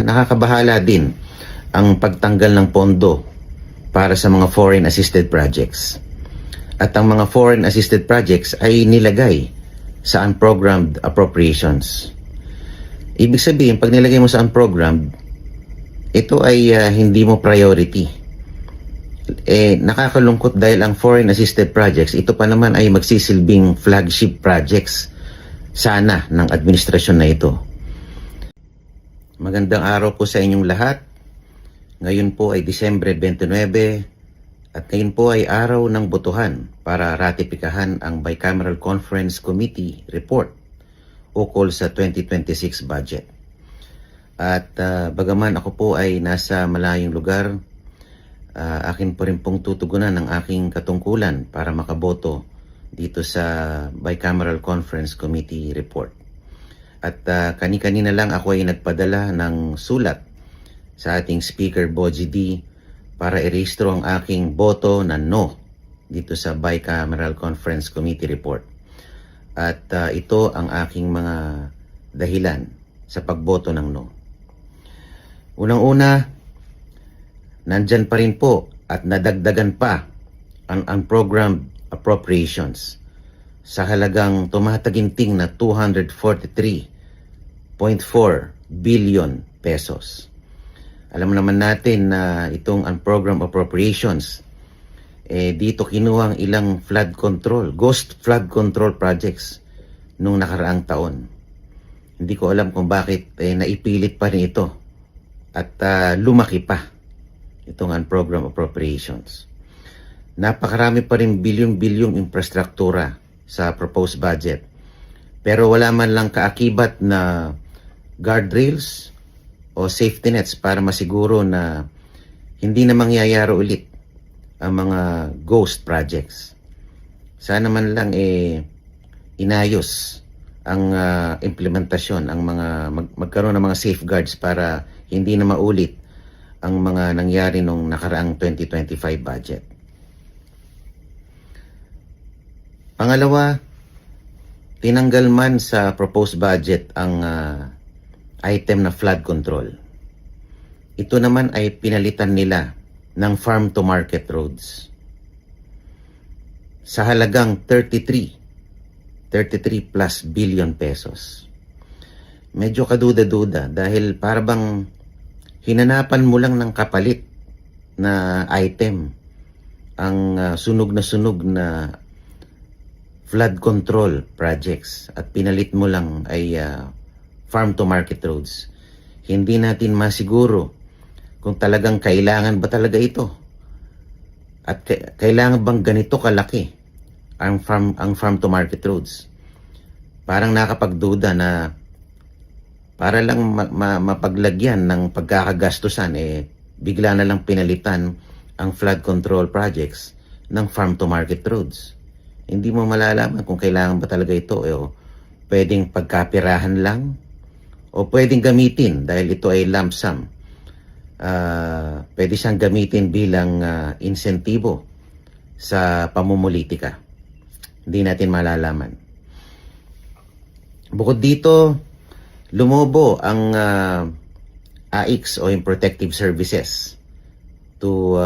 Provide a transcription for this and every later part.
nakakabahala din ang pagtanggal ng pondo para sa mga foreign assisted projects. At ang mga foreign assisted projects ay nilagay sa unprogrammed appropriations. Ibig sabihin, pag nilagay mo sa unprogrammed, ito ay hindi mo priority. Nakakalungkot dahil ang foreign assisted projects, ito pa naman ay magsisilbing flagship projects sana ng administrasyon na ito. Magandang araw po sa inyong lahat. Ngayon po ay Disyembre 29 at ngayon po ay araw ng botohan para ratipikahan ang Bicameral Conference Committee report ukol sa 2026 budget. At bagaman ako po ay nasa malayong lugar, akin po rin pong tutugunan ang aking katungkulan para makaboto dito sa Bicameral Conference Committee report. At kani-kanina lang ako ay nagpadala ng sulat sa ating Speaker Boji D para irehistro ang aking boto na no dito sa Bicameral Conference Committee report. At ito ang aking mga dahilan sa pagboto ng no. Unang-una, nandyan pa rin po at nadagdagan pa ang unprogrammed appropriations sa halagang tumataginting na 243.4 billion pesos. Alam naman natin na itong unprogrammed appropriations, dito kinuha ang ilang flood control, ghost flood control projects nung nakaraang taon. Hindi ko alam kung bakit naipilit pa rin ito at lumaki pa itong unprogrammed appropriations. Napakarami pa rin bilyong-bilyong infrastruktura sa proposed budget. Pero wala man lang kaakibat na guardrails o safety nets para masiguro na hindi na mangyayari ulit ang mga ghost projects. Sana man lang inayos ang implementasyon, ang magkaroon ng mga safeguards para hindi na maulit ang mga nangyari nung nakaraang 2025 budget. Pangalawa, tinanggal man sa proposed budget ang item na flood control. Ito naman ay pinalitan nila ng farm to market roads sa halagang 33 plus billion pesos. Medyo kaduda-duda dahil parang hinanapan mo lang ng kapalit na item ang sunog na flood control projects at pinalit mo lang ay farm to market roads. Hindi natin masiguro kung talagang kailangan ba talaga ito at kailangan bang ganito kalaki ang farm to market roads. Parang nakapagduda na para lang mapaglagyan ng pagkakagastusan, bigla na lang pinalitan ang flood control projects ng farm to market roads. Hindi mo malalaman kung kailangan ba talaga ito o pwedeng pagkapirahan lang o pwedeng gamitin dahil ito ay lump sum. Pwede siyang gamitin bilang insentibo sa pamumulitika. Hindi natin malalaman. Bukod dito, lumobo ang AICS o yung protective services to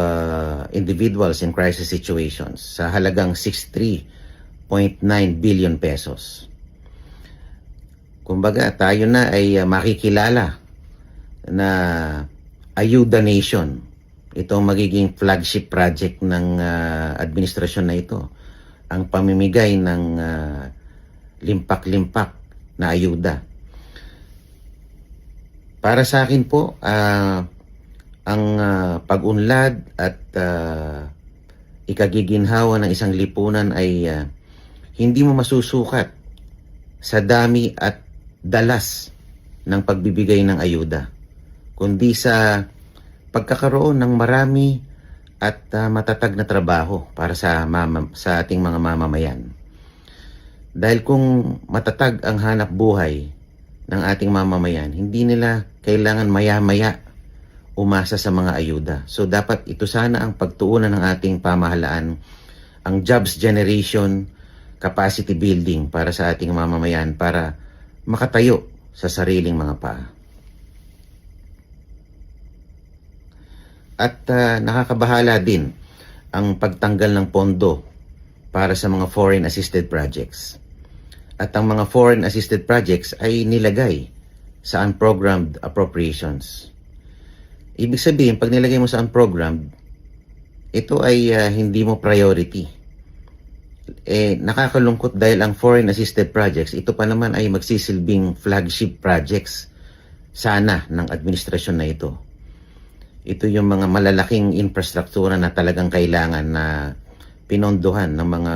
individuals in crisis situations sa halagang 63.9 billion pesos. Kumbaga, tayo na ay makikilala na Ayuda Nation. Ito ang magiging flagship project ng administrasyon na ito. Ang pamimigay ng limpak-limpak na ayuda. Para sa akin po, ang pag-unlad at ikagiginhawa ng isang lipunan ay hindi mo masusukat sa dami at dalas ng pagbibigay ng ayuda, kundi sa pagkakaroon ng marami at matatag na trabaho para sa ating mga mamamayan. Dahil kung matatag ang hanap buhay ng ating mamamayan, hindi nila kailangan maya-maya umasa sa mga ayuda. So dapat ito sana ang pagtuunan ng ating pamahalaan, ang jobs generation, capacity building para sa ating mamamayan para makatayo sa sariling mga paa. At nakakabahala din ang pagtanggal ng pondo para sa mga foreign assisted projects. At ang mga foreign assisted projects ay nilagay sa unprogrammed appropriations. Ibig sabihin, pag nilagay mo sa unprogrammed, ito ay hindi mo priority. Nakakalungkot dahil ang foreign assisted projects, ito pa naman ay magsisilbing flagship projects sana ng administrasyon na ito. Ito yung mga malalaking infrastruktura na talagang kailangan na pinondohan ng mga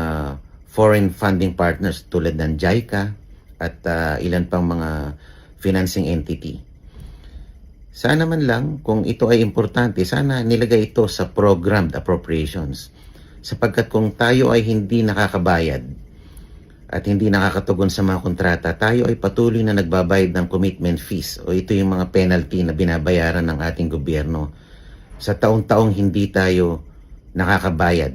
foreign funding partners tulad ng JICA at ilan pang mga financing entity. Sana man lang, kung ito ay importante, sana nilagay ito sa programmed appropriations. Sapagkat kung tayo ay hindi nakakabayad at hindi nakakatugon sa mga kontrata, tayo ay patuloy na nagbabayad ng commitment fees o ito yung mga penalty na binabayaran ng ating gobyerno sa taong-taong hindi tayo nakakabayad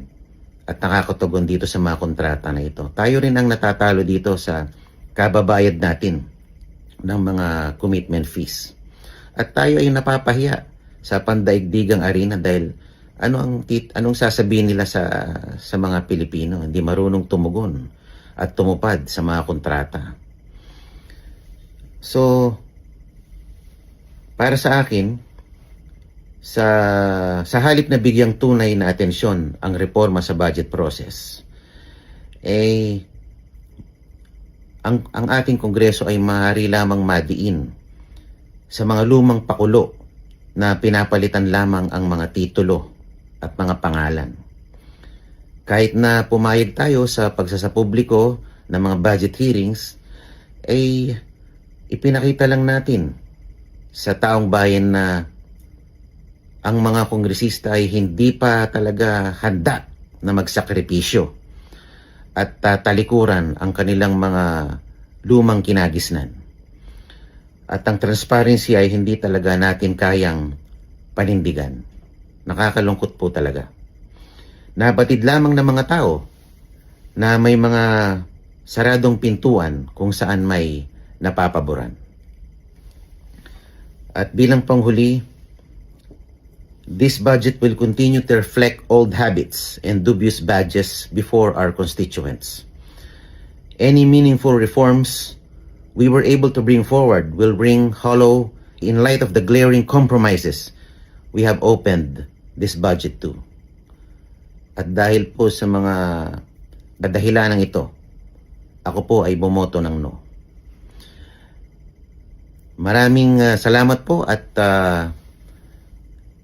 at nakakatugon dito sa mga kontrata na ito. Tayo rin ang natatalo dito sa kababayad natin ng mga commitment fees. At tayo ay napapahiya sa pandaigdigang arena dahil anong sasabihin nila sa mga Pilipino? Hindi marunong tumugon at tumupad sa mga kontrata. So, para sa akin, sa halip na bigyang tunay na atensyon ang reforma sa budget process, ang ating Kongreso ay maaari lamang madiin sa mga lumang pakulo na pinapalitan lamang ang mga titulo at mga pangalan. Kahit na pumayag tayo sa pagsasapubliko ng mga budget hearings, ipinakita lang natin sa taong bayan na ang mga kongresista ay hindi pa talaga handa na magsakripisyo at talikuran ang kanilang mga lumang kinagisnan. At ang transparency ay hindi talaga natin kayang panindigan. Nakakalungkot po talaga. Nabatid lamang ng mga tao na may mga saradong pintuan kung saan may napapaboran. At bilang panghuli, this budget will continue to reflect old habits and dubious badges before our constituents. Any meaningful reforms we were able to bring forward will ring hollow in light of the glaring compromises we have opened this budget to. At dahil po sa mga dahilanang ito, ako po ay bumoto ng no. Maraming salamat po at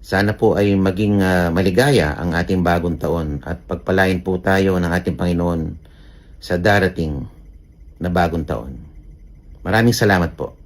sana po ay maging maligaya ang ating bagong taon at pagpalain po tayo ng ating Panginoon sa darating na bagong taon. Maraming salamat po.